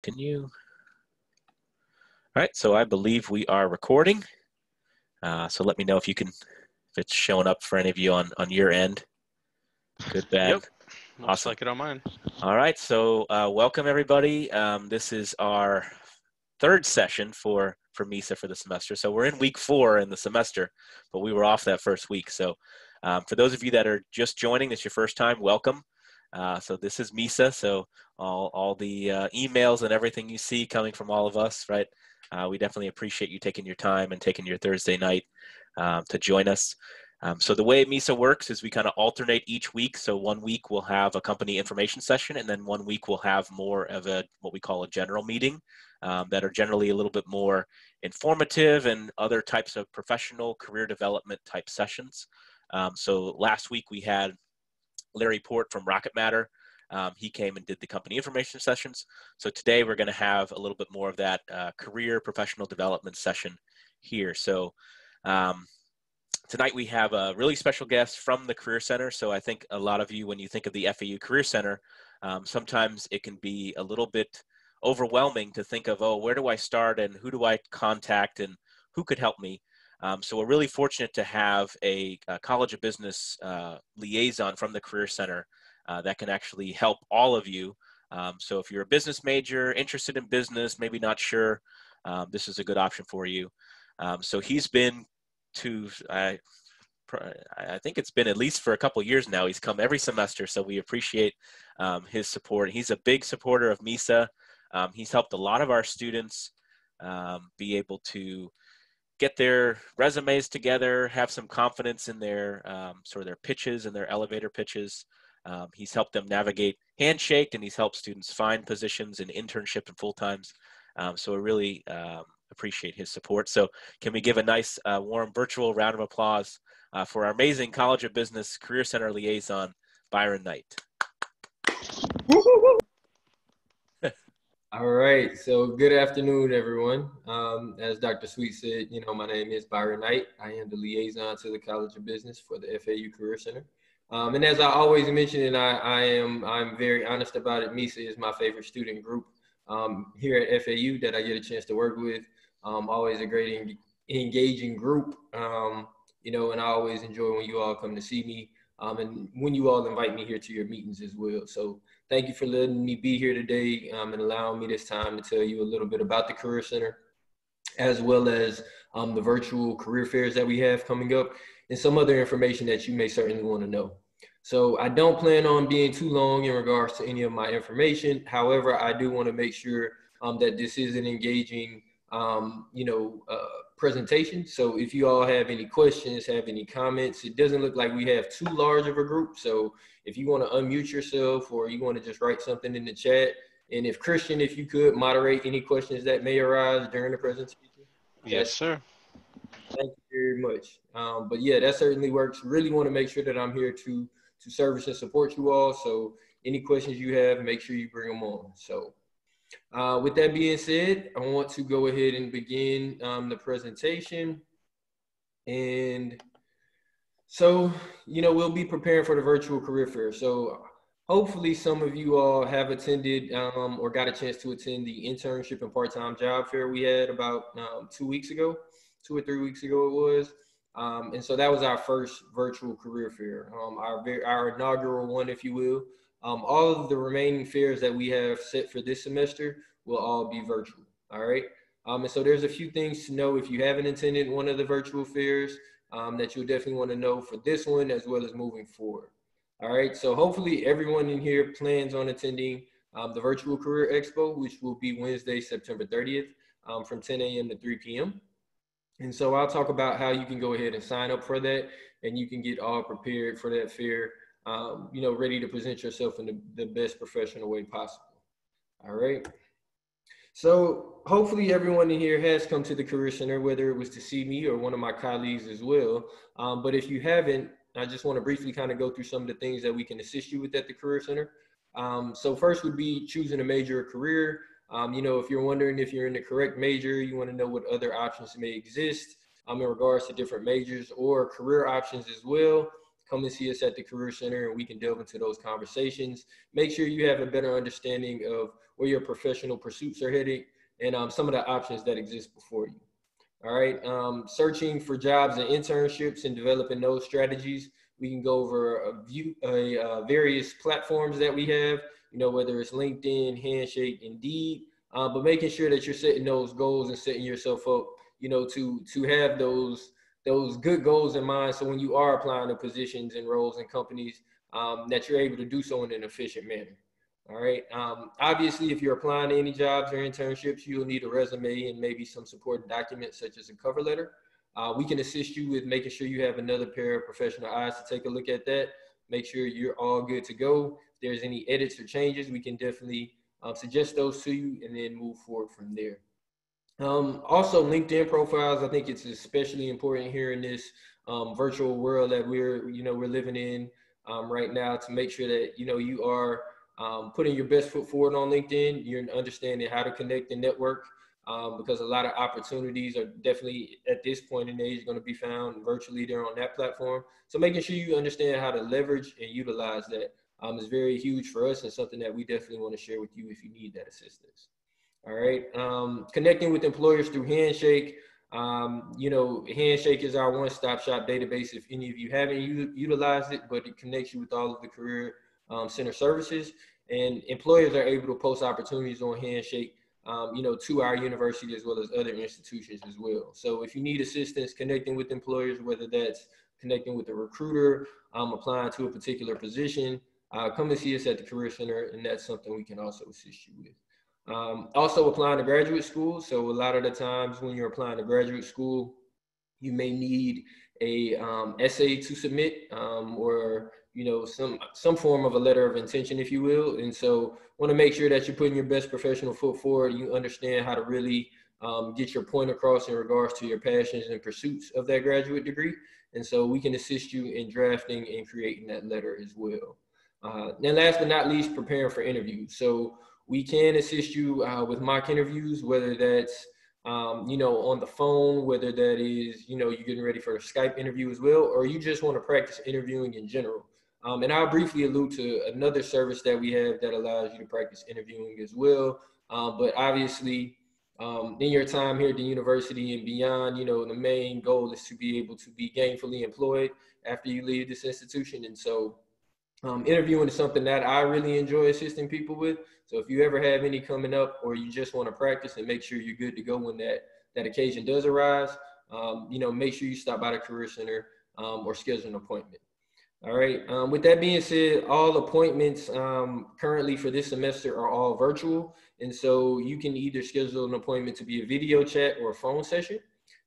Can you? All right, so I believe we are recording. So let me know if it's showing up for any of you on your end. Good, bad. Yep, looks Awesome. like it on mine. All right, so welcome everybody. This is our third session for MISA for the semester. So we're in week 4 in the semester, but we were off that first week. So for those of you that are just joining, it's your first time, welcome. So this is MISA. So all the emails and everything you see coming from all of us, right? We definitely appreciate you taking your time and taking your Thursday night to join us. So the way MISA works is we kind of alternate each week. So one week we'll have a company information session, and then one week we'll have more of what we call a general meeting that are generally a little bit more informative and other types of professional career development type sessions. So last week we had Larry Port from Rocket Matter. He came and did the company information sessions. So today we're going to have a little bit more of that career professional development session here. So tonight we have a really special guest from the Career Center. So I think a lot of you, when you think of the FAU Career Center, sometimes it can be a little bit overwhelming to think of, oh, where do I start and who do I contact and who could help me? So we're really fortunate to have a College of Business liaison from the Career Center that can actually help all of you. So if you're a business major, interested in business, maybe not sure, this is a good option for you. So he's been to, I think it's been at least for a couple of years now. He's come every semester, so we appreciate his support. He's a big supporter of MISA. He's helped a lot of our students be able to get their resumes together, have some confidence in their sort of their pitches and their elevator pitches. He's helped them navigate Handshake, and he's helped students find positions in internship and full-times. So I really appreciate his support. So can we give a nice warm virtual round of applause for our amazing College of Business Career Center liaison, Byron Knight. All right, so good afternoon, everyone. As Dr. Sweet said, my name is Byron Knight. I am the liaison to the College of Business for the FAU Career Center. And as I always mention, and I'm very honest about it, MISA is my favorite student group here at FAU that I get a chance to work with. Always a great engaging group, and I always enjoy when you all come to see me and when you all invite me here to your meetings as well. So thank you for letting me be here today and allowing me this time to tell you a little bit about the Career Center, as well as the virtual career fairs that we have coming up and some other information that you may certainly want to know. So I don't plan on being too long in regards to any of my information. However, I do want to make sure that this is an engaging, presentation. So if you all have any questions, have any comments, it doesn't look like we have too large of a group. So if you want to unmute yourself or you want to just write something in the chat, and if Christian, if you could moderate any questions that may arise during the presentation. Yes, sir. Thank you very much. But yeah, that certainly works. Really want to make sure that I'm here to service and support you all. So any questions you have, make sure you bring them on. So with that being said, I want to go ahead and begin the presentation. And so, we'll be preparing for the virtual career fair. So hopefully some of you all have attended or got a chance to attend the internship and part-time job fair we had about 2 weeks ago, 2 or 3 weeks ago it was. And so that was our first virtual career fair, our inaugural one, if you will. All of the remaining fairs that we have set for this semester will all be virtual, all right? And so there's a few things to know if you haven't attended one of the virtual fairs that you'll definitely want to know for this one as well as moving forward. All right, so hopefully everyone in here plans on attending the Virtual Career Expo, which will be Wednesday, September 30th from 10 a.m. to 3 p.m. And so I'll talk about how you can go ahead and sign up for that, and you can get all prepared for that fair, ready to present yourself in the best professional way possible. All right. So hopefully everyone in here has come to the Career Center, whether it was to see me or one of my colleagues as well. But if you haven't, I just want to briefly kind of go through some of the things that we can assist you with at the Career Center. So first would be choosing a major or career. If you're wondering if you're in the correct major, you want to know what other options may exist in regards to different majors or career options as well. come and see us at the Career Center and we can delve into those conversations. Make sure you have a better understanding of where your professional pursuits are headed and some of the options that exist before you. All right, searching for jobs and internships and developing those strategies. We can go over various platforms that we have, whether it's LinkedIn, Handshake, Indeed, but making sure that you're setting those goals and setting yourself up, to have those good goals in mind. So when you are applying to positions and roles and companies, that you're able to do so in an efficient manner. All right. Obviously, if you're applying to any jobs or internships, you'll need a resume and maybe some supporting documents such as a cover letter. We can assist you with making sure you have another pair of professional eyes to take a look at that. Make sure you're all good to go. If there's any edits or changes, we can definitely suggest those to you and then move forward from there. Also, LinkedIn profiles. I think it's especially important here in this virtual world that we're living in right now, to make sure that you are putting your best foot forward on LinkedIn. You're understanding how to connect and network, because a lot of opportunities are definitely at this point in age going to be found virtually there on that platform. So making sure you understand how to leverage and utilize that is very huge for us and something that we definitely want to share with you if you need that assistance. All right. Connecting with employers through Handshake. Handshake is our one-stop shop database if any of you haven't utilized it, but it connects you with all of the career center services, and employers are able to post opportunities on Handshake, to our university as well as other institutions as well. So if you need assistance connecting with employers, whether that's connecting with a recruiter, applying to a particular position, come and see us at the Career Center, and that's something we can also assist you with. Also applying to graduate school. So a lot of the times when you're applying to graduate school, you may need a essay to submit, or some form of a letter of intention, if you will. And so want to make sure that you're putting your best professional foot forward. You understand how to really get your point across in regards to your passions and pursuits of that graduate degree. And so we can assist you in drafting and creating that letter as well. And last but not least, preparing for interviews. So we can assist you with mock interviews, whether that's on the phone, whether that is, you're getting ready for a Skype interview as well, or you just want to practice interviewing in general. And I'll briefly allude to another service that we have that allows you to practice interviewing as well. But obviously, in your time here at the university and beyond, the main goal is to be able to be gainfully employed after you leave this institution. And so interviewing is something that I really enjoy assisting people with. So if you ever have any coming up, or you just want to practice and make sure you're good to go when that occasion does arise, make sure you stop by the Career Center or schedule an appointment. All right. With that being said, all appointments currently for this semester are all virtual. And so you can either schedule an appointment to be a video chat or a phone session.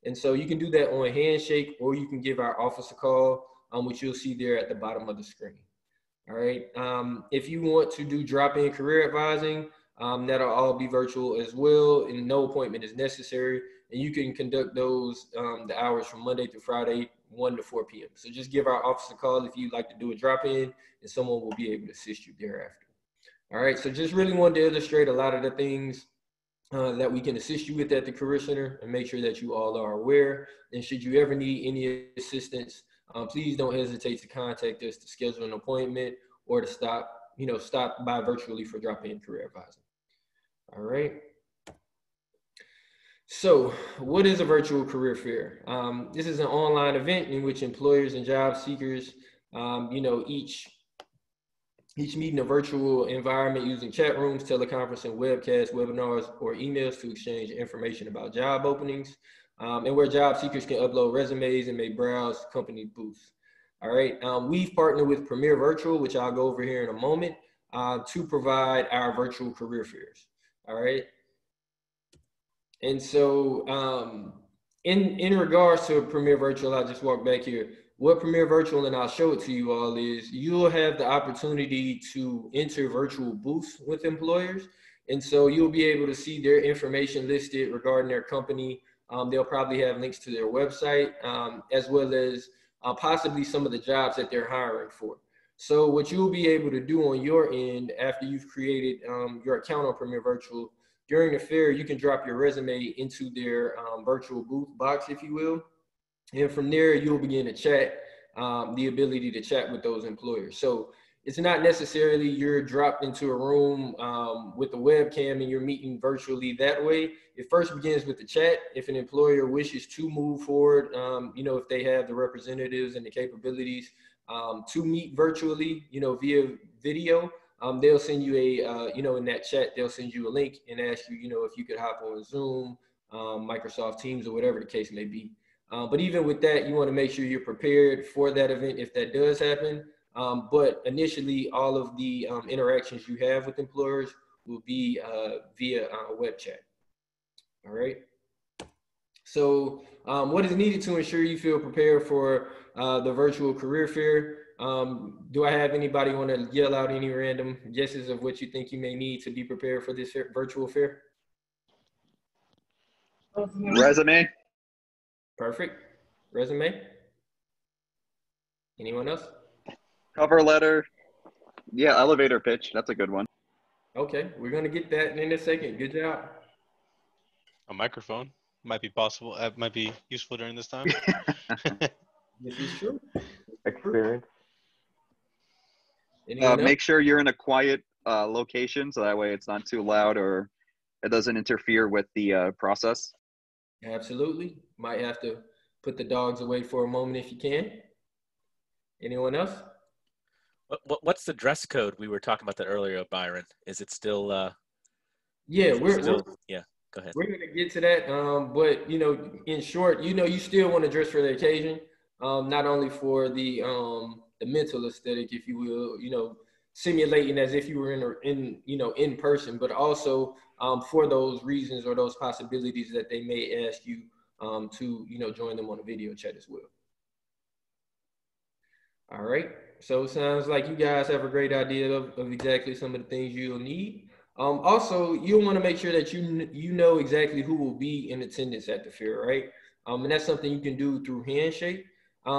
And so you can do that on Handshake, or you can give our office a call, which you'll see there at the bottom of the screen. All right. If you want to do drop-in career advising, that'll all be virtual as well, and no appointment is necessary. And you can conduct those the hours from Monday through Friday, 1 to 4 p.m. So just give our office a call if you'd like to do a drop-in, and someone will be able to assist you thereafter. All right. So just really wanted to illustrate a lot of the things that we can assist you with at the Career Center, and make sure that you all are aware. And should you ever need any assistance, please don't hesitate to contact us to schedule an appointment, or to stop by virtually for drop-in career advising. All right. So what is a virtual career fair? This is an online event in which employers and job seekers, each meet in a virtual environment using chat rooms, teleconferencing, webcasts, webinars, or emails to exchange information about job openings, and where job seekers can upload resumes and may browse company booths. All right. We've partnered with Premier Virtual, which I'll go over here in a moment, to provide our virtual career fairs. All right. And so in regards to Premier Virtual, I'll just walk back here. What Premier Virtual, and I'll show it to you all, is you'll have the opportunity to enter virtual booths with employers. And so you'll be able to see their information listed regarding their company. They'll probably have links to their website, as well as possibly some of the jobs that they're hiring for. So what you'll be able to do on your end after you've created your account on Premier Virtual, during the fair, you can drop your resume into their virtual booth box, if you will. And from there, you'll begin to chat the ability to chat with those employers. So it's not necessarily you're dropped into a room with a webcam and you're meeting virtually that way. It first begins with the chat. If an employer wishes to move forward, if they have the representatives and the capabilities to meet virtually, via video, they'll send you in that chat, they'll send you a link and ask you, if you could hop on Zoom, Microsoft Teams, or whatever the case may be. But even with that, you want to make sure you're prepared for that event if that does happen. But initially, all of the interactions you have with employers will be via web chat. All right. So what is needed to ensure you feel prepared for the virtual career fair? Do I have anybody want to yell out any random guesses of what you think you may need to be prepared for this virtual fair? Resume. Perfect. Resume. Anyone else? Cover letter. Yeah, elevator pitch. That's a good one. Okay, we're gonna get that in a second. Good job. A microphone might be possible. Might be useful during this time. This is true. Experience. Anyone else? Make sure you're in a quiet location, so that way it's not too loud or it doesn't interfere with the process. Absolutely. Might have to put the dogs away for a moment if you can. Anyone else? What's the dress code? We were talking about that earlier, Byron. Is it still? Yeah, yeah. Go ahead. We're gonna get to that. But in short, you still want to dress for the occasion. Not only for the mental aesthetic, if you will, simulating as if you were in person, but also for those reasons or those possibilities that they may ask you to join them on a video chat as well. All right. So it sounds like you guys have a great idea of exactly some of the things you'll need. Also, you'll want to make sure that you know exactly who will be in attendance at the fair, right? And that's something you can do through Handshake.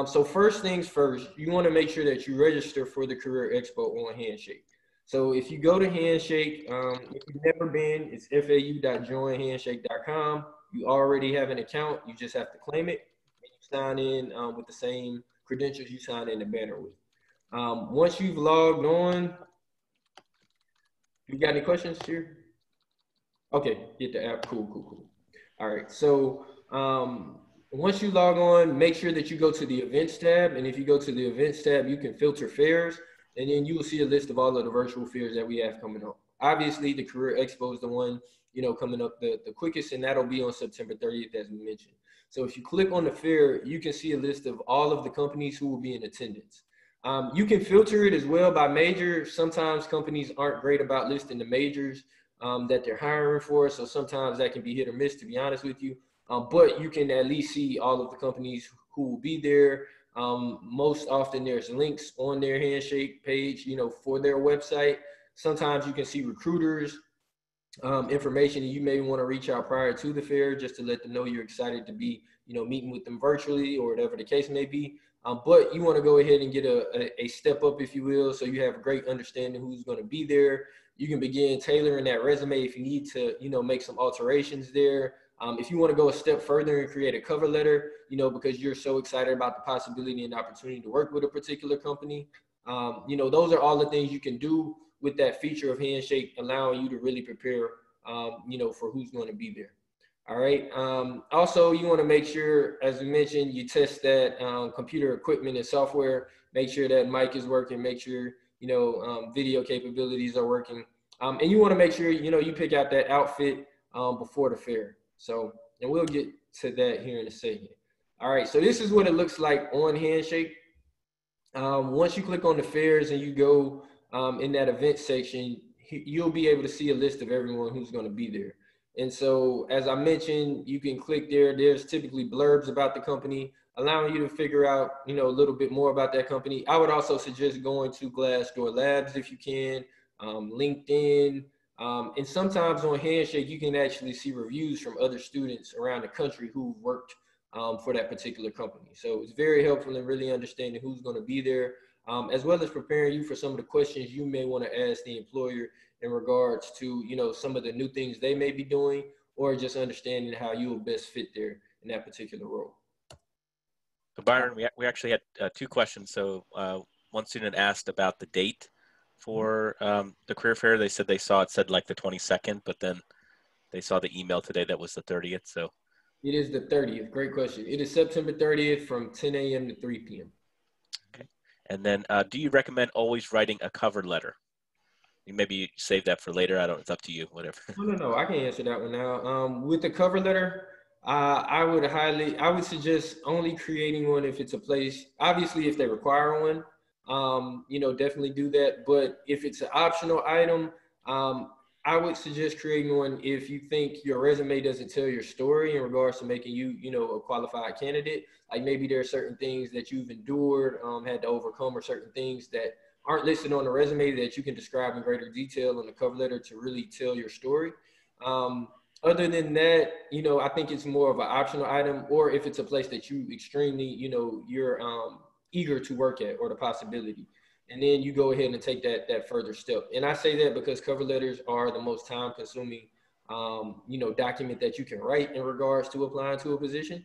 So first things first, you want to make sure that you register for the Career Expo on Handshake. So if you go to Handshake, if you've never been, it's fau.joinhandshake.com. You already have an account. You just have to claim it. And you sign in with the same credentials you sign in the banner with. Once you've logged on, you got any questions here? Okay, get the app. Cool. All right. So once you log on, make sure that you go to the events tab. And if you go to the events tab, you can filter fairs. And then you will see a list of all of the virtual fairs that we have coming up. Obviously, the Career Expo is the one coming up the quickest, and that'll be on September 30th, as we mentioned. So if you click on the fair, you can see a list of all of the companies who will be in attendance. You can filter it as well by major. Sometimes companies aren't great about listing the majors that they're hiring for. So sometimes that can be hit or miss, to be honest with you. But you can at least see all of the companies who will be there. Most often there's links on their Handshake page, for their website. Sometimes you can see recruiters, information, and you may want to reach out prior to the fair just to let them know you're excited to be, meeting with them virtually or whatever the case may be. But you want to go ahead and get a step up, if you will, so you have a great understanding who's going to be there. You can begin tailoring that resume if you need to, make some alterations there. If you want to go a step further and create a cover letter, because you're so excited about the possibility and opportunity to work with a particular company, those are all the things you can do with that feature of Handshake, allowing you to really prepare, for who's going to be there. All right. Also, you want to make sure, as we mentioned, you test that computer equipment and software. Make sure that mic is working. Make sure, video capabilities are working. And you want to make sure, you pick out that outfit before the fair. So, and we'll get to that here in a second. All right. So this is what it looks like on Handshake. Once you click on the fairs and you go in that event section, you'll be able to see a list of everyone who's going to be there. And so, as I mentioned, you can click there. There's typically blurbs about the company, allowing you to figure out, a little bit more about that company. I would also suggest going to Glassdoor Labs if you can, LinkedIn, and sometimes on Handshake, you can actually see reviews from other students around the country who've worked for that particular company. So it's very helpful in really understanding who's going to be there, as well as preparing you for some of the questions you may want to ask the employer in regards to, some of the new things they may be doing, or just understanding how you will best fit there in that particular role. So Byron, we actually had two questions. So one student asked about the date for the career fair. They said they saw it said like the 22nd, but then they saw the email today that was the 30th. So It is the 30th. Great question. It is September 30th from 10 a.m. to 3 p.m. okay. And then do you recommend always writing a cover letter? Maybe save that for later. I don't. It's up to you. Whatever. No. I can answer that one now. With the cover letter, I would suggest only creating one if it's a place. Obviously, if they require one, definitely do that. But if it's an optional item, I would suggest creating one if you think your resume doesn't tell your story in regards to making you, a qualified candidate. Like maybe there are certain things that you've endured, had to overcome, or certain things that aren't listed on the resume that you can describe in greater detail in the cover letter to really tell your story. Other than that, I think it's more of an optional item, or if it's a place that you extremely, you're eager to work at, or the possibility. And then you go ahead and take that further step. And I say that because cover letters are the most time consuming, document that you can write in regards to applying to a position,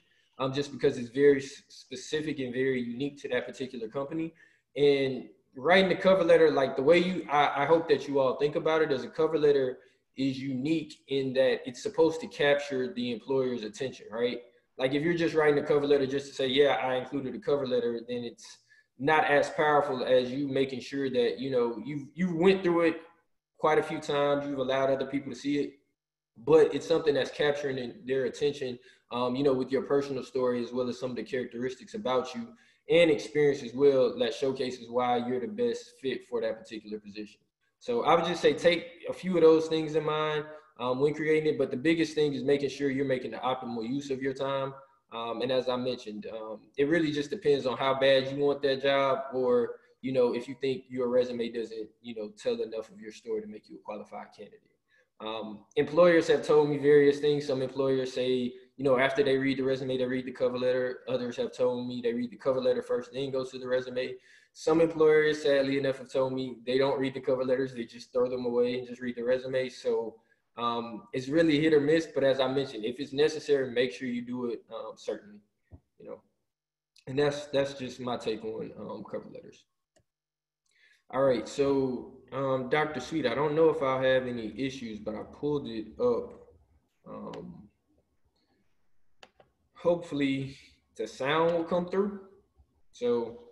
just because it's very specific and very unique to that particular company. And writing the cover letter, like the way I hope that you all think about it as a cover letter is unique in that it's supposed to capture the employer's attention, right? Like if you're just writing a cover letter just to say, yeah, I included a cover letter, then it's not as powerful as you making sure that, you went through it quite a few times, you've allowed other people to see it, but it's something that's capturing their attention, with your personal story, as well as some of the characteristics about you and experience as well that showcases why you're the best fit for that particular position. So I would just say take a few of those things in mind when creating it, but the biggest thing is making sure you're making the optimal use of your time. And as I mentioned, it really just depends on how bad you want that job, or, if you think your resume doesn't, tell enough of your story to make you a qualified candidate. Employers have told me various things. Some employers say, after they read the resume, they read the cover letter. Others have told me they read the cover letter first, then go to the resume. Some employers, sadly enough, have told me they don't read the cover letters. They just throw them away and just read the resume. So it's really hit or miss. But as I mentioned, if it's necessary, make sure you do it, certainly, And that's just my take on cover letters. All right, so Dr. Sweet, I don't know if I'll have any issues, but I pulled it up. Hopefully the sound will come through. So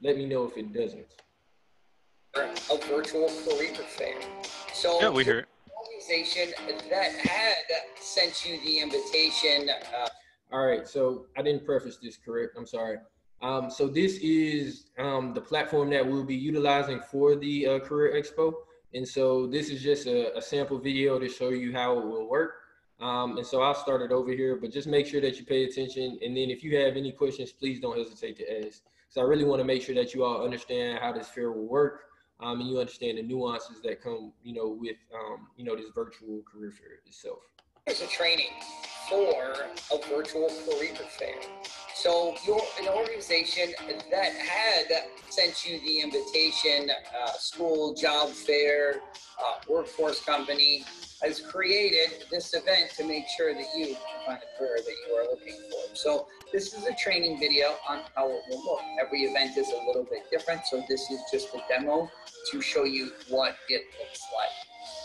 let me know if it doesn't. A virtual career fair. So Yeah, we hear it. Organization that had sent you the invitation. All right, so I didn't preface this correct. I'm sorry. So this is the platform that we'll be utilizing for the Career Expo. And so this is just a sample video to show you how it will work. And so I'll start it over here, but just make sure that you pay attention. And then if you have any questions, please don't hesitate to ask. So I really want to make sure that you all understand how this fair will work, and you understand the nuances that come, with, this virtual career fair itself. There's a training for a virtual career fair. So you're an organization that had sent you the invitation, school, job fair, workforce company, has created this event to make sure that you find the career that you are looking for. So this is a training video on how it will look. Every event is a little bit different, so this is just a demo to show you what it looks like.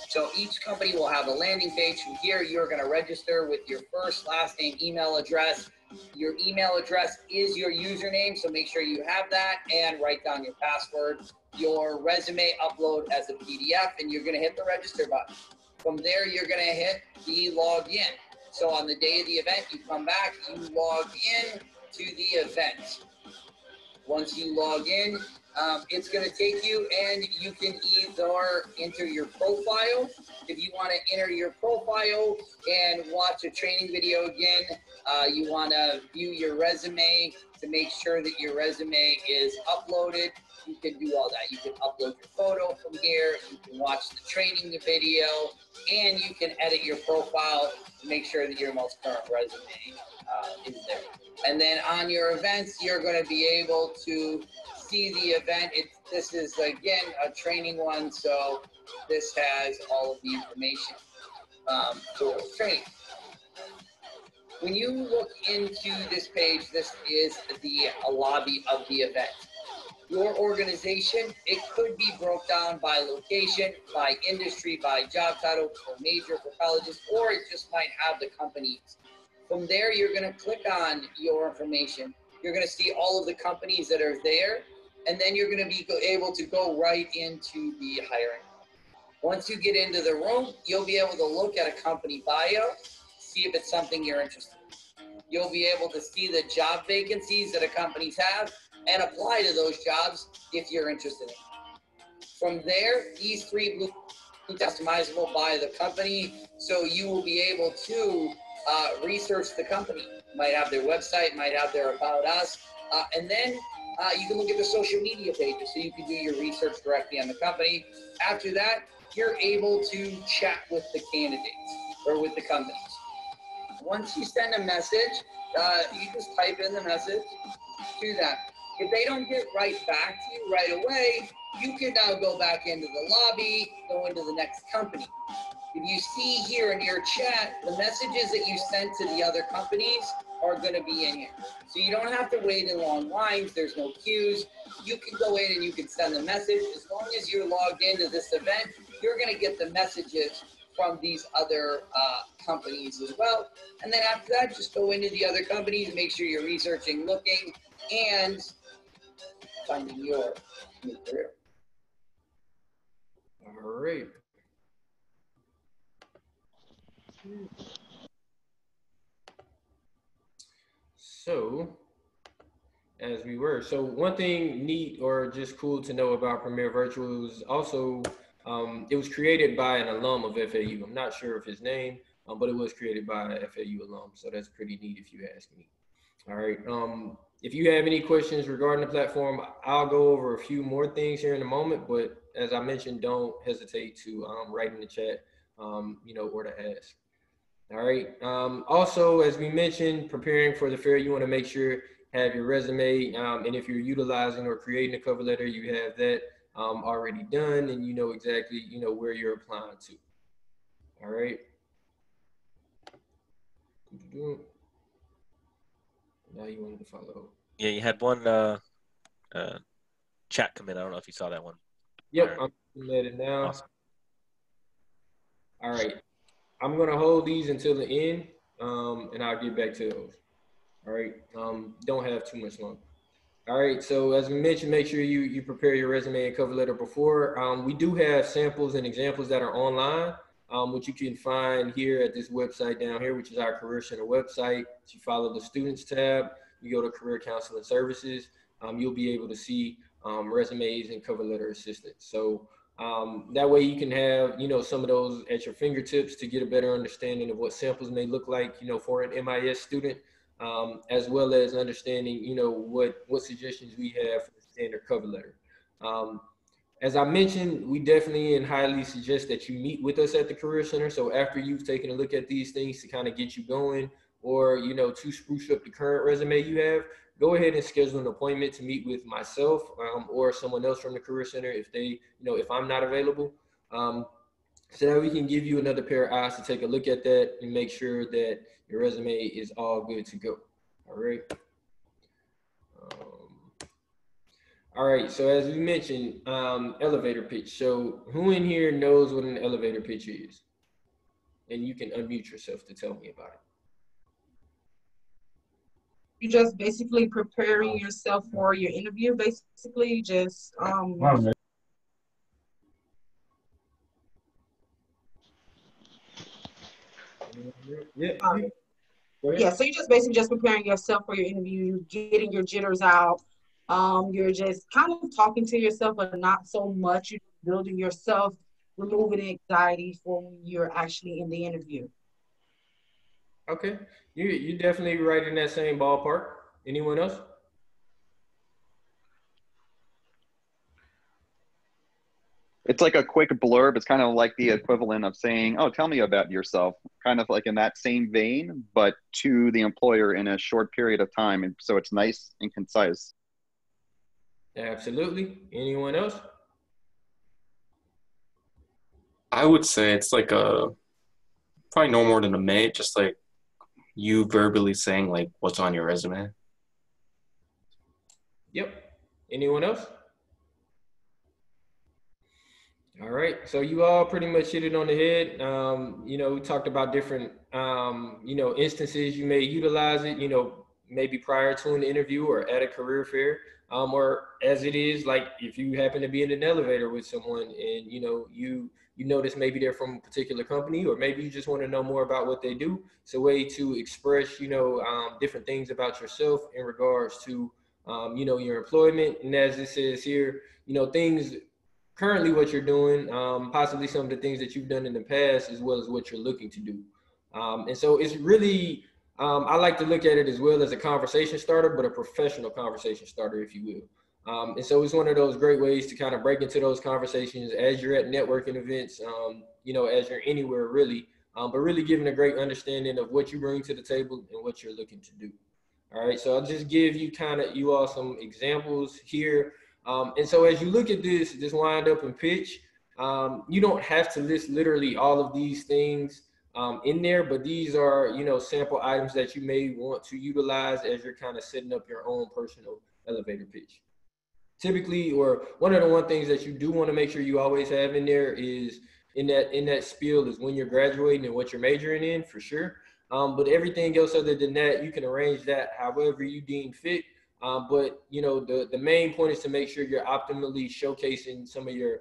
So each company will have a landing page. From here, you're going to register with your first, last name, email address. Your email address is your username, so make sure you have that and write down your password. Your resume upload as a PDF, and you're going to hit the register button. From there, you're going to hit the login. So on the day of the event, you come back, you log in to the event. Once you log in, it's going to take you, and you can either enter your profile. If you want to enter your profile and watch a training video again, you want to view your resume to make sure that your resume is uploaded. You can do all that. You can upload your photo from here. You can watch the training video, and you can edit your profile to make sure that your most current resume is there. And then on your events, you're going to be able to see the event. This is, again, a training one, so this has all of the information for training. when you look into this page, this is the lobby of the event. Your organization, it could be broke down by location, by industry, by job title, for major, for colleges, or it just might have the companies. From there, you're going to click on your information. You're going to see all of the companies that are there, and then you're going to be able to go right into the hiring. Once you get into the room, you'll be able to look at a company bio, see if it's something you're interested in. You'll be able to see the job vacancies that a companies have and apply to those jobs if you're interested in. From there, these three blueprints are customizable by the company, so you will be able to research the company. Might have their website, might have their About Us, and then you can look at the social media pages, so you can do your research directly on the company. After that, you're able to chat with the candidates or with the companies. Once you send a message, you just type in the message, do that. If they don't get right back to you right away, you can now go back into the lobby, go into the next company. If you see here in your chat, the messages that you sent to the other companies are going to be in here. So you don't have to wait in long lines. There's no queues. You can go in and you can send a message. As long as you're logged into this event, you're going to get the messages from these other companies as well. And then after that, just go into the other companies, make sure you're researching, looking, and finding your new career. All right. So, as we were, so one thing neat or just cool to know about Premier Virtual is also, it was created by an alum of FAU. I'm not sure of his name, but it was created by an FAU alum. So that's pretty neat if you ask me. All right. If you have any questions regarding the platform, I'll go over a few more things here in a moment, but as I mentioned, don't hesitate to write in the chat, or to ask. All right. Also, as we mentioned, preparing for the fair, you want to make sure have your resume, and if you're utilizing or creating a cover letter, you have that already done, and you know exactly where you're applying to. All right. Now you wanted to follow. Yeah, you had one chat come in. I don't know if you saw that one. Yep, I'm looking at it now. Awesome. All right. I'm going to hold these until the end, and I'll get back to those. All right. Don't have too much longer. All right. So as we mentioned, make sure you prepare your resume and cover letter before. We do have samples and examples that are online, which you can find here at this website down here, which is our Career Center website. If you follow the Students tab, you go to Career Counseling Services, you'll be able to see resumes and cover letter assistance. So that way you can have, some of those at your fingertips to get a better understanding of what samples may look like, for an MIS student, as well as understanding, what suggestions we have for the standard cover letter. As I mentioned, we definitely and highly suggest that you meet with us at the Career Center. So after you've taken a look at these things to kind of get you going, or, to spruce up the current resume you have, go ahead and schedule an appointment to meet with myself or someone else from the Career Center if they, if I'm not available, so that we can give you another pair of eyes to take a look at that and make sure that your resume is all good to go. All right. All right, so as we mentioned, elevator pitch. So who in here knows what an elevator pitch is? And you can unmute yourself to tell me about it. You just basically preparing yourself for your interview, basically just yeah, so you're just basically just preparing yourself for your interview, getting your jitters out. You're just kind of talking to yourself, but not so much. You're building yourself, removing anxiety for when you're actually in the interview. Okay, you definitely right in that same ballpark. Anyone else? It's like a quick blurb. It's kind of like the equivalent of saying, oh, tell me about yourself, kind of like in that same vein, but to the employer in a short period of time. And so it's nice and concise. Absolutely. Anyone else? I would say it's like probably no more than a minute, just like you verbally saying like what's on your resume. Yep. Anyone else? All right. So you all pretty much hit it on the head. We talked about different, instances you may utilize it, maybe prior to an interview or at a career fair, or as it is, like if you happen to be in an elevator with someone and, you notice maybe they're from a particular company, or maybe you just want to know more about what they do. It's a way to express, different things about yourself in regards to, your employment. And as it says here, things currently what you're doing, possibly some of the things that you've done in the past, as well as what you're looking to do. And so it's really, I like to look at it as well as a conversation starter, but a professional conversation starter, if you will. And so it's one of those great ways to kind of break into those conversations as you're at networking events, as you're anywhere really, but really giving a great understanding of what you bring to the table and what you're looking to do. All right, so I'll just give you all some examples here. And so as you look at this wind up and pitch, you don't have to list literally all of these things in there, but these are, sample items that you may want to utilize as you're kind of setting up your own personal elevator pitch. Typically, or one of the things that you do want to make sure you always have in there is in that spiel is when you're graduating and what you're majoring in, for sure. But everything else other than that, you can arrange that however you deem fit. But the main point is to make sure you're optimally showcasing some of your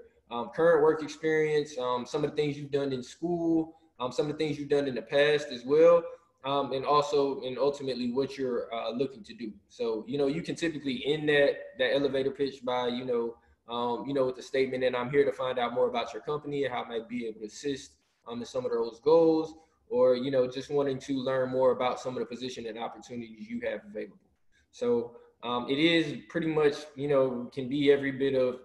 current work experience, some of the things you've done in school, some of the things you've done in the past as well, and ultimately what you're looking to do. So you can typically end that elevator pitch by with the statement, and I'm here to find out more about your company and how I might be able to assist in some of those goals, or just wanting to learn more about some of the position and opportunities you have available. So it is pretty much, can be every bit of,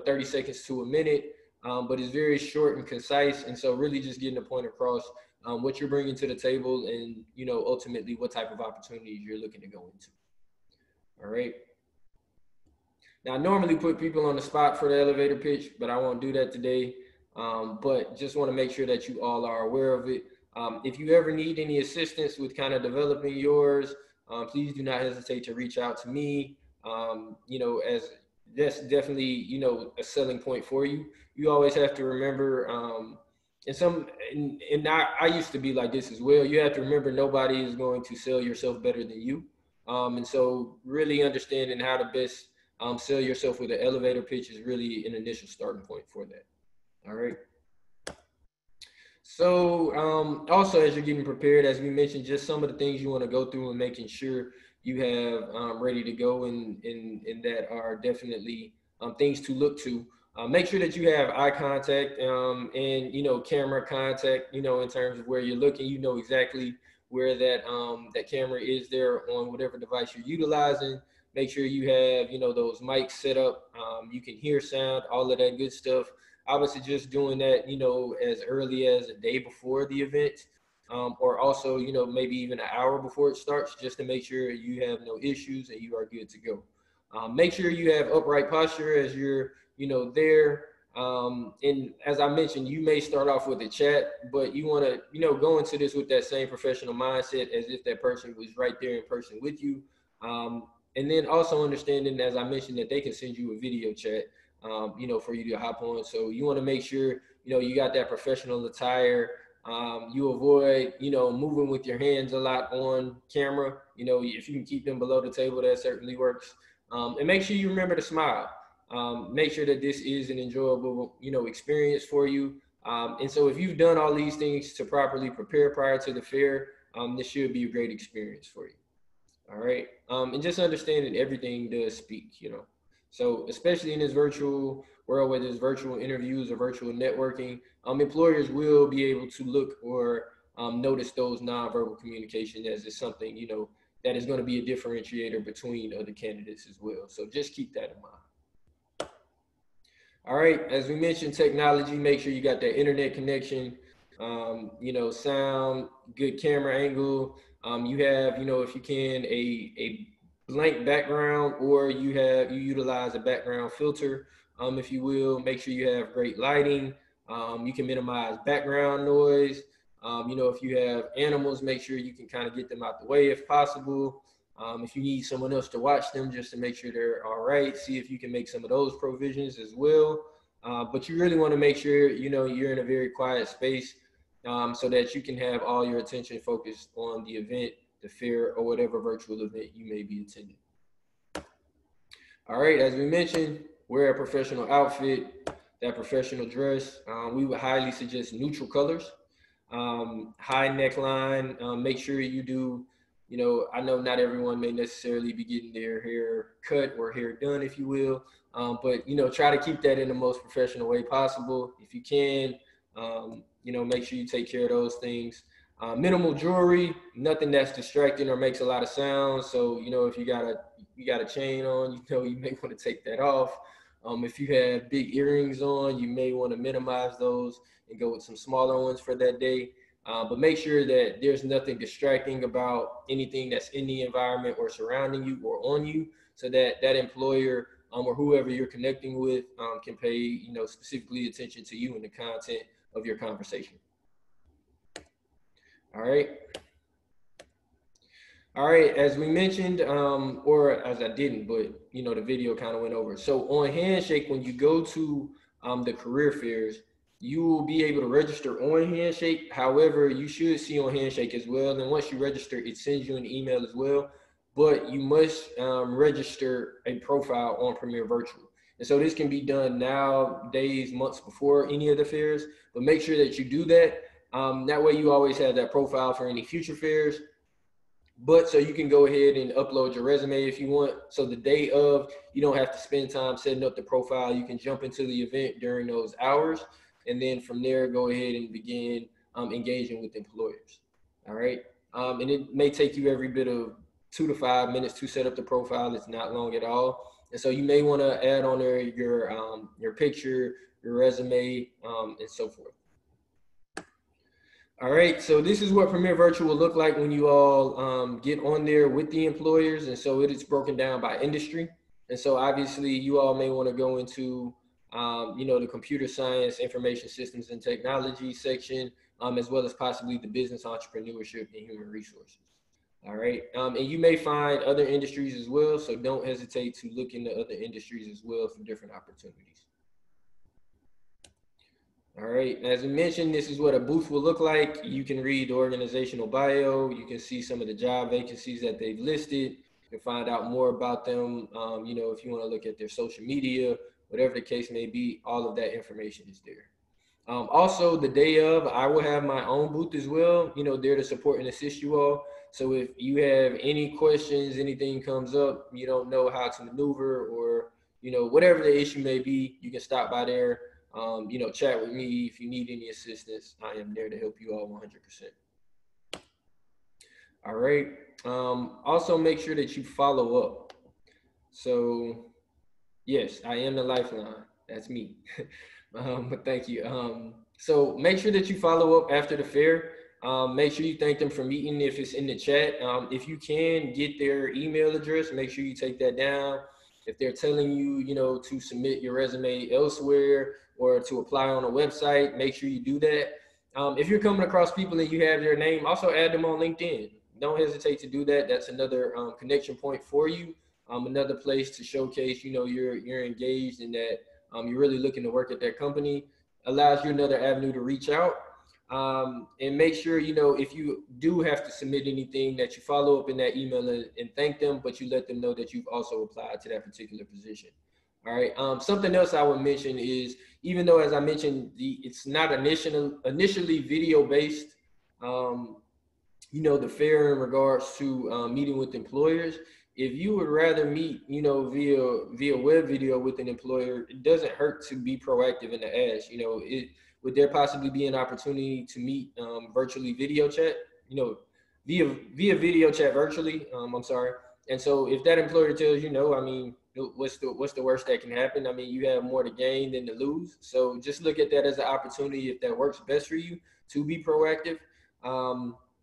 30 seconds to a minute, but it's very short and concise. And so really just getting the point across what you're bringing to the table and, ultimately what type of opportunities you're looking to go into. All right. Now, I normally put people on the spot for the elevator pitch, but I won't do that today. But just want to make sure that you all are aware of it. If you ever need any assistance with kind of developing yours, please do not hesitate to reach out to me. As that's definitely, a selling point for you. You always have to remember, I used to be like this as well. You have to remember nobody is going to sell yourself better than you. And so really understanding how to best sell yourself with an elevator pitch is really an initial starting point for that. All right. So also, as you're getting prepared, as we mentioned, just some of the things you want to go through and making sure you have ready to go and that are definitely things to look to. Make sure that you have eye contact and camera contact, in terms of where you're looking. You know exactly where that camera is there on whatever device you're utilizing. Make sure you have those mics set up. You can hear sound, all of that good stuff. I would suggest doing that, as early as a day before the event, or also, maybe even an hour before it starts, just to make sure you have no issues and you are good to go. Make sure you have upright posture as you're, there. And as I mentioned, you may start off with a chat, but you want to, go into this with that same professional mindset as if that person was right there in person with you. And then also understanding, as I mentioned, that they can send you a video chat, for you to hop on. So you want to make sure, you got that professional attire. You avoid, moving with your hands a lot on camera. If you can keep them below the table, that certainly works. And make sure you remember to smile. Make sure that this is an enjoyable, experience for you. And so if you've done all these things to properly prepare prior to the fair, this should be a great experience for you. All right. And just understanding everything does speak, So especially in this virtual world where there's virtual interviews or virtual networking, employers will be able to look or notice those nonverbal communication as it's something, that is going to be a differentiator between other candidates as well. So just keep that in mind. All right. As we mentioned, technology, make sure you got that internet connection, sound, good camera angle. You have, if you can, a blank background, or you utilize a background filter, if you will. Make sure you have great lighting. You can minimize background noise. You know, if you have animals, make sure you can kind of get them out the way if possible. If you need someone else to watch them just to make sure they're all right, see if you can make some of those provisions as well. But you really want to make sure, you know, you're in a very quiet space so that you can have all your attention focused on the event, the fair, or whatever virtual event you may be attending. All right, as we mentioned, wear a professional outfit, that professional dress. We would highly suggest neutral colors, high neckline. Make sure you do, you know, I know not everyone may necessarily be getting their hair cut or hair done, if you will, but, you know, try to keep that in the most professional way possible. If you can, you know, make sure you take care of those things. Minimal jewelry, nothing that's distracting or makes a lot of sound. So, you know, if you got a chain on, you know, you may want to take that off. If you have big earrings on, you may want to minimize those and go with some smaller ones for that day. But make sure that there's nothing distracting about anything that's in the environment or surrounding you or on you, so that that employer or whoever you're connecting with can pay, you know, specifically attention to you and the content of your conversation. All right. All right, as we mentioned, or as I didn't, but, you know, the video kind of went over. So on Handshake, when you go to the career fairs, you will be able to register on Handshake. However, you should see on Handshake as well. And once you register, it sends you an email as well. But you must register a profile on Premier Virtual. And so this can be done now, days, months before any of the fairs. But make sure that you do that. That way you always have that profile for any future fairs. But so you can go ahead and upload your resume if you want. So the day of, you don't have to spend time setting up the profile. You can jump into the event during those hours. And then from there, go ahead and begin engaging with employers. All right. And it may take you every bit of 2 to 5 minutes to set up the profile. It's not long at all. And so you may want to add on there your picture, your resume, and so forth. All right, so this is what Premier Virtual will look like when you all get on there with the employers. And so it is broken down by industry. And so obviously you all may want to go into, you know, the computer science, information systems and technology section, as well as possibly the business, entrepreneurship, and human resources. All right, and you may find other industries as well. So don't hesitate to look into other industries as well for different opportunities. All right, as we mentioned, this is what a booth will look like. You can read the organizational bio. You can see some of the job vacancies that they've listed. You can find out more about them. You know, if you want to look at their social media, whatever the case may be, all of that information is there. Also, the day of, I will have my own booth as well, you know, there to support and assist you all. So if you have any questions, anything comes up, you don't know how to maneuver, or, you know, whatever the issue may be, you can stop by there. You know, chat with me if you need any assistance. I am there to help you all 100%. All right. Also, make sure that you follow up. So, yes, I am the lifeline. That's me. But thank you. So make sure that you follow up after the fair. Make sure you thank them for meeting if it's in the chat. If you can get their email address, make sure you take that down. If they're telling you, you know, to submit your resume elsewhere or to apply on a website, make sure you do that. If you're coming across people and you have their name, also add them on LinkedIn. Don't hesitate to do that. That's another connection point for you. Another place to showcase, you know, you're engaged and that you're really looking to work at that company. Allows you another avenue to reach out. And make sure, you know, if you do have to submit anything, that you follow up in that email and thank them, but you let them know that you've also applied to that particular position. All right. Something else I would mention is, even though, as I mentioned, it's not initially video based, you know, the fair in regards to meeting with employers. If you would rather meet, you know, via web video with an employer, it doesn't hurt to be proactive and to ask, you know, would there possibly be an opportunity to meet virtually video chat, you know, via video chat virtually, I'm sorry. And so if that employer tells you no, I mean, what's the worst that can happen? I mean, you have more to gain than to lose. So just look at that as an opportunity if that works best for you to be proactive.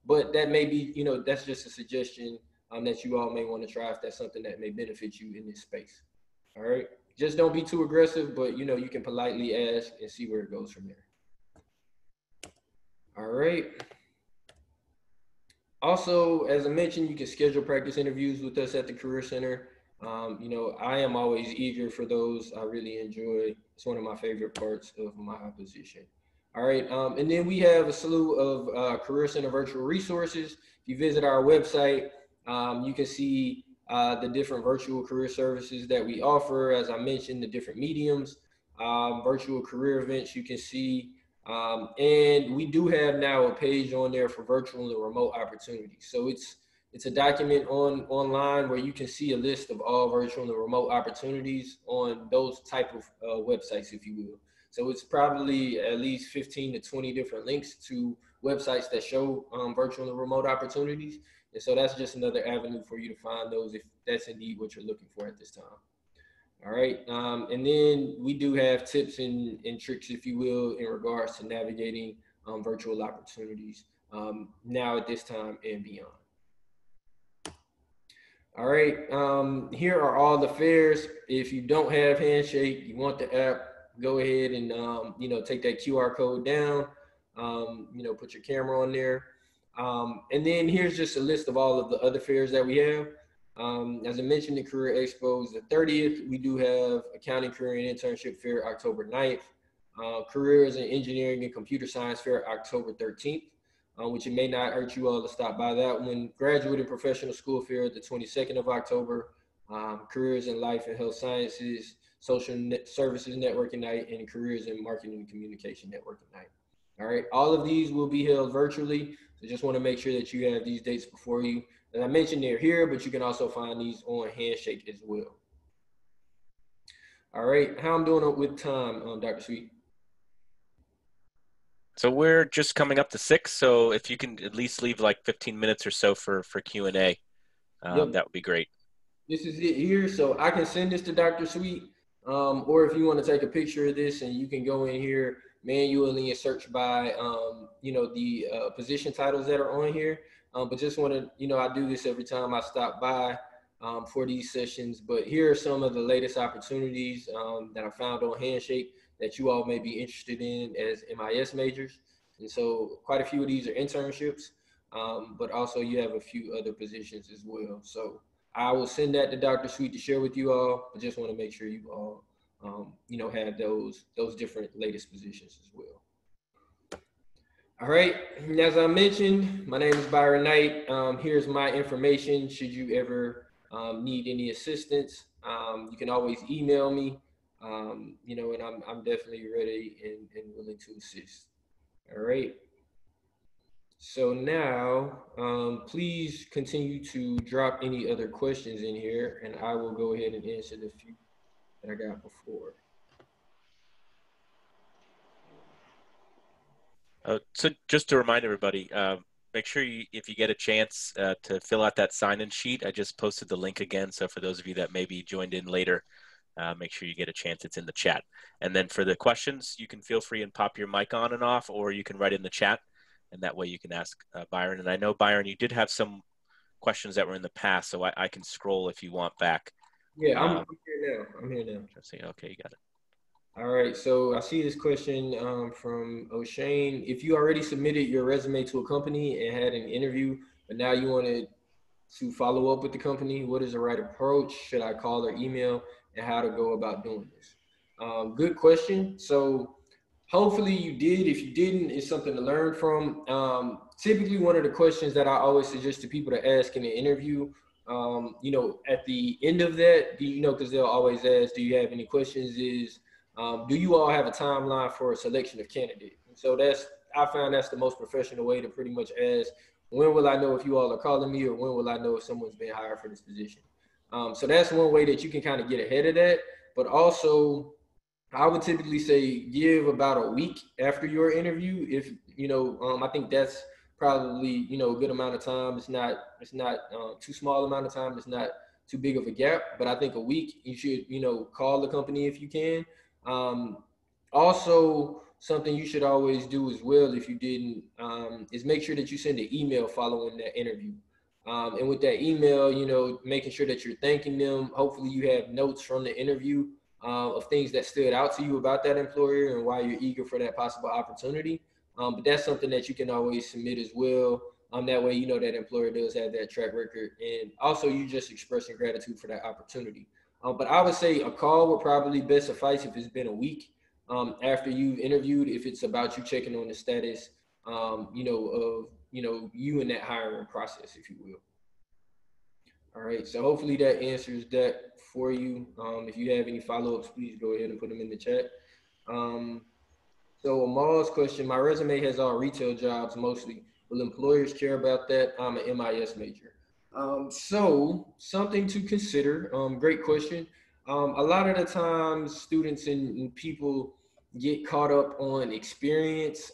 But that may be, you know, that's just a suggestion that you all may want to try if that's something that may benefit you in this space. All right. Just don't be too aggressive, but, you know, you can politely ask and see where it goes from there. All right. Also, as I mentioned, you can schedule practice interviews with us at the Career Center. You know, I am always eager for those. I really enjoy. It's one of my favorite parts of my position. All right, and then we have a slew of Career Center virtual resources. If you visit our website, you can see the different virtual career services that we offer. As I mentioned, the different mediums, virtual career events you can see. And we do have now a page on there for virtual and remote opportunities. So it's a document online where you can see a list of all virtual and remote opportunities on those type of websites, if you will. So it's probably at least 15 to 20 different links to websites that show virtual and remote opportunities. And so that's just another avenue for you to find those if that's indeed what you're looking for at this time. All right. And then we do have tips and tricks, if you will, in regards to navigating virtual opportunities now at this time and beyond. All right. Here are all the fairs. If you don't have Handshake, you want the app, go ahead and, you know, take that QR code down, you know, put your camera on there. And then here's just a list of all of the other fairs that we have. As I mentioned, the Career Expo is the 30th. We do have Accounting, Career, and Internship Fair October 9th. Careers in Engineering and Computer Science Fair October 13th, which it may not hurt you all to stop by that one. Graduate and Professional School Fair the 22nd of October. Careers in Life and Health Sciences, Services Networking Night, and Careers in Marketing and Communication Networking Night. All right, all of these will be held virtually. So just want to make sure that you have these dates before you. As I mentioned, they're here, but you can also find these on Handshake as well. All right, how I'm doing with time, Dr. Sweet? So we're just coming up to 6. So if you can at least leave like 15 minutes or so for Q&A, Yep. that would be great. This is it here. So I can send this to Dr. Sweet, or if you want to take a picture of this and you can go in here manually and search by, you know, the position titles that are on here. But just want to, you know, I do this every time I stop by for these sessions. But here are some of the latest opportunities that I found on Handshake that you all may be interested in as MIS majors. And so quite a few of these are internships, but also you have a few other positions as well. So I will send that to Dr. Sweet to share with you all. I just want to make sure you all, you know, have those different latest positions as well. All right, as I mentioned, my name is Byron Knight. Here's my information. Should you ever need any assistance, you can always email me, you know, and I'm definitely ready and willing to assist. All right. So now, please continue to drop any other questions in here, and I will go ahead and answer the few that I got before. So just to remind everybody, make sure if you get a chance to fill out that sign-in sheet. I just posted the link again. So for those of you that maybe joined in later, make sure you get a chance. It's in the chat. And then for the questions, you can feel free and pop your mic on and off, or you can write in the chat. And that way you can ask Byron. And I know, Byron, you did have some questions that were in the past, so I can scroll if you want back. Yeah, I'm here now. I'm here now. Okay, you got it. All right, so I see this question from O'Shane. If you already submitted your resume to a company and had an interview, but now you wanted to follow up with the company, what is the right approach? Should I call or email, and how to go about doing this? Good question. So hopefully you did. If you didn't, it's something to learn from. Typically, one of the questions that I always suggest to people to ask in an interview, you know, at the end of that, you know, because they'll always ask, do you have any questions, is, do you all have a timeline for a selection of candidate? And so I found that's the most professional way to pretty much ask, when will I know if you all are calling me, or when will I know if someone's been hired for this position? So that's one way that you can kind of get ahead of that. But also, I would typically say give about a week after your interview. If, you know, I think that's probably, you know, a good amount of time. It's not too small amount of time. It's not too big of a gap, but I think a week, you should, you know, call the company if you can. Also, something you should always do as well, if you didn't, is make sure that you send an email following that interview. And with that email, you know, making sure that you're thanking them. Hopefully you have notes from the interview of things that stood out to you about that employer and why you're eager for that possible opportunity. But that's something that you can always submit as well. That way, you know, that employer does have that track record. And also you just expressing gratitude for that opportunity. But I would say a call would probably best suffice if it's been a week after you've interviewed, if it's about you checking on the status, you know, of, you know, you in that hiring process, if you will. All right, so hopefully that answers that for you. If you have any follow-ups, please go ahead and put them in the chat. So Amal's question, my resume has all retail jobs mostly. Will employers care about that? I'm an MIS major. So something to consider. Great question. A lot of the times students and people get caught up on experience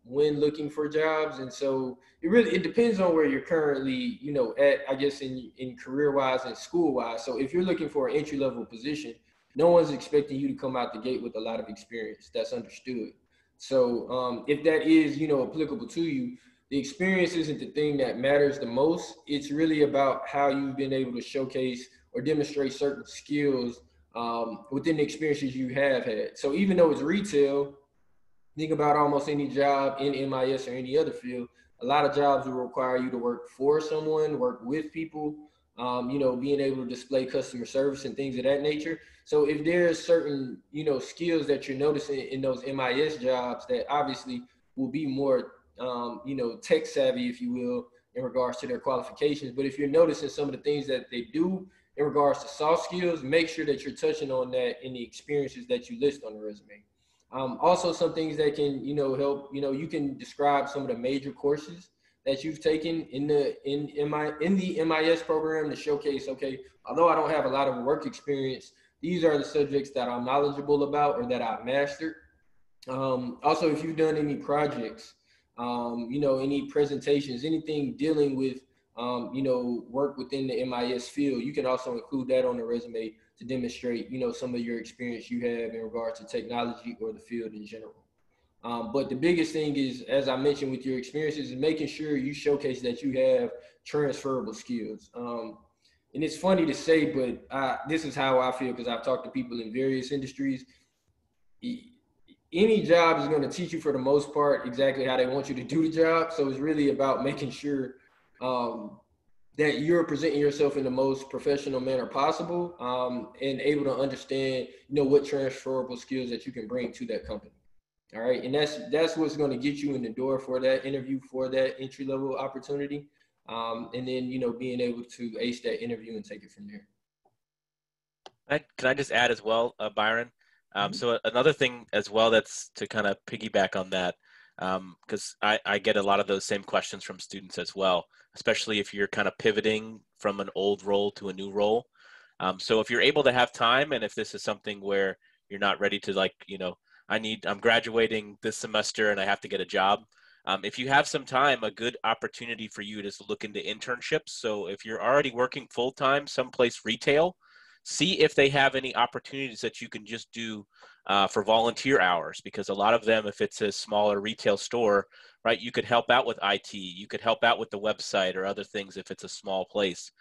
when looking for jobs. And so it depends on where you're currently, you know, at, I guess, in career wise and school wise. So if you're looking for an entry level position, no one's expecting you to come out the gate with a lot of experience. That's understood. So if that is, you know, applicable to you, the experience isn't the thing that matters the most. It's really about how you've been able to showcase or demonstrate certain skills within the experiences you have had. So even though it's retail, think about almost any job in MIS or any other field. A lot of jobs will require you to work for someone, work with people, you know, being able to display customer service and things of that nature. So if there's certain, you know, skills that you're noticing in those MIS jobs that obviously will be more, you know, tech savvy, if you will, in regards to their qualifications. But if you're noticing some of the things that they do in regards to soft skills, make sure that you're touching on that in the experiences that you list on the resume. Also, some things that can, you know, help, you know, you can describe some of the major courses that you've taken in the MIS program to showcase, okay, although I don't have a lot of work experience, these are the subjects that I'm knowledgeable about or that I've mastered. Also, if you've done any projects, you know, any presentations, anything dealing with, you know, work within the MIS field, you can also include that on the resume to demonstrate, you know, some of your experience you have in regards to technology or the field in general. But the biggest thing is, as I mentioned with your experiences, is making sure you showcase that you have transferable skills. And it's funny to say, but this is how I feel because I've talked to people in various industries. Any job is going to teach you for the most part exactly how they want you to do the job. So it's really about making sure that you're presenting yourself in the most professional manner possible and able to understand, you know, what transferable skills that you can bring to that company. All right. And that's what's going to get you in the door for that interview, for that entry level opportunity. And then, you know, being able to ace that interview and take it from there. Can I just add as well, Byron? So another thing as well that's to kind of piggyback on that, because I get a lot of those same questions from students as well, especially if you're kind of pivoting from an old role to a new role. So if you're able to have time, and if this is something where you're not ready to, like, you know, I'm graduating this semester and I have to get a job. If you have some time, a good opportunity for you is to look into internships. So if you're already working full-time someplace retail, see if they have any opportunities that you can just do for volunteer hours, because a lot of them, if it's a smaller retail store, right, you could help out with IT, you could help out with the website or other things if it's a small place.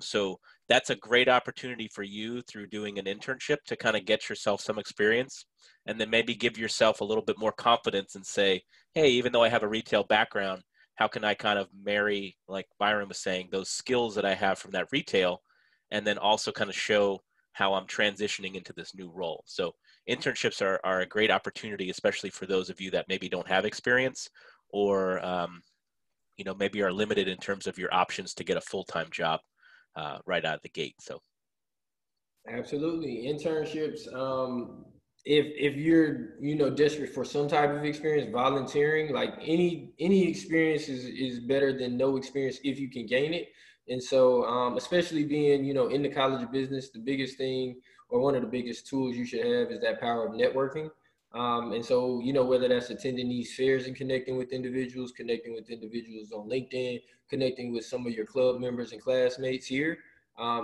So that's a great opportunity for you through doing an internship to kind of get yourself some experience, and then maybe give yourself a little bit more confidence and say, hey, even though I have a retail background, how can I kind of marry, like Byron was saying, those skills that I have from that retail, and then also kind of show how I'm transitioning into this new role. So internships are a great opportunity, especially for those of you that maybe don't have experience or, you know, maybe are limited in terms of your options to get a full-time job right out of the gate. So. Absolutely. Internships, if you're, you know, desperate for some type of experience, volunteering, like any experience is better than no experience if you can gain it. And so, especially being, you know, in the college of business, the biggest thing or one of the biggest tools you should have is that power of networking. And so, you know, whether that's attending these fairs and connecting with individuals on LinkedIn, connecting with some of your club members and classmates here,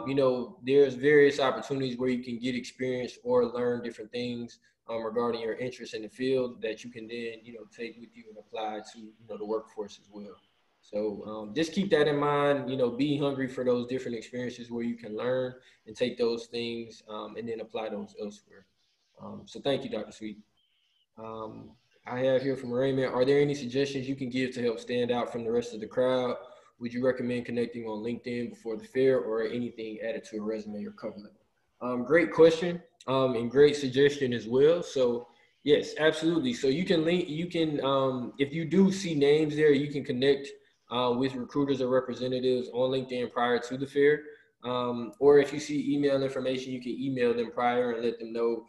you know, there's various opportunities where you can get experience or learn different things regarding your interest in the field that you can then, you know, take with you and apply to, you know, the workforce as well. So just keep that in mind, you know, be hungry for those different experiences where you can learn and take those things and then apply those elsewhere. So thank you, Dr. Sweet. I have here from Raymond, are there any suggestions you can give to help stand out from the rest of the crowd? Would you recommend connecting on LinkedIn before the fair or anything added to a resume or cover letter? Great question and great suggestion as well. So yes, absolutely. So you can link, if you do see names there, you can connect with recruiters or representatives on LinkedIn prior to the fair. Or if you see email information, you can email them prior and let them know,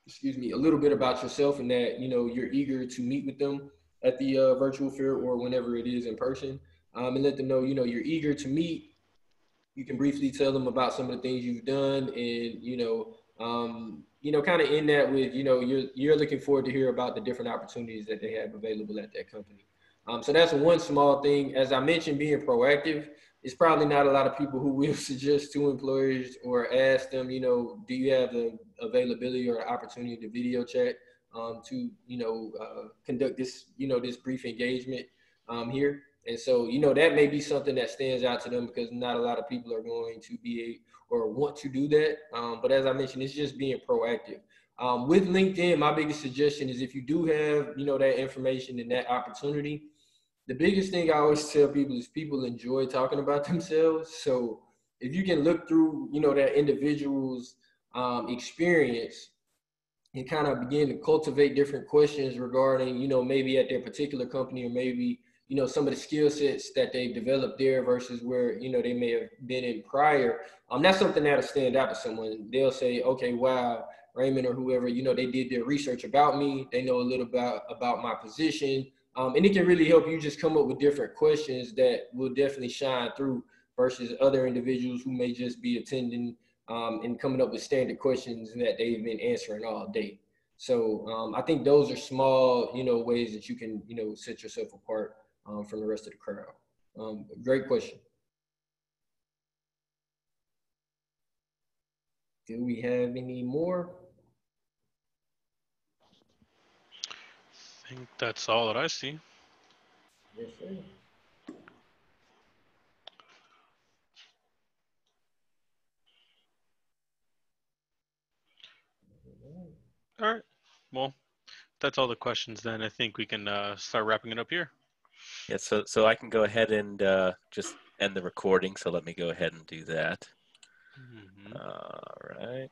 excuse me, a little bit about yourself and that, you're eager to meet with them at the virtual fair or whenever it is in person, and let them know, you're eager to meet. You can briefly tell them about some of the things you've done and, kind of in that with, you're looking forward to hear about the different opportunities that they have available at that company. So that's one small thing. As I mentioned, being proactive, it's probably not a lot of people who will suggest to employers or ask them, do you have the availability or opportunity to video chat to, conduct this, this brief engagement here. And so, that may be something that stands out to them because not a lot of people are going to be or want to do that. But as I mentioned, it's just being proactive. With LinkedIn, my biggest suggestion is if you do have, that information and that opportunity, the biggest thing I always tell people is people enjoy talking about themselves. So if you can look through, that individual's experience and kind of begin to cultivate different questions regarding, maybe at their particular company or maybe, some of the skill sets that they've developed there versus where, they may have been in prior. That's something that'll stand out to someone. They'll say, okay, wow, Raymond or whoever, they did their research about me. They know a little about my position. And it can really help you just come up with different questions that will definitely shine through versus other individuals who may just be attending and coming up with standard questions that they've been answering all day. So I think those are small, ways that you can, set yourself apart from the rest of the crowd. Great question. Do we have any more? I think that's all that I see. Yes, sir. All right. Well, that's all the questions then. I think we can start wrapping it up here. Yeah, so I can go ahead and just end the recording. So let me go ahead and do that. Mm-hmm. All right.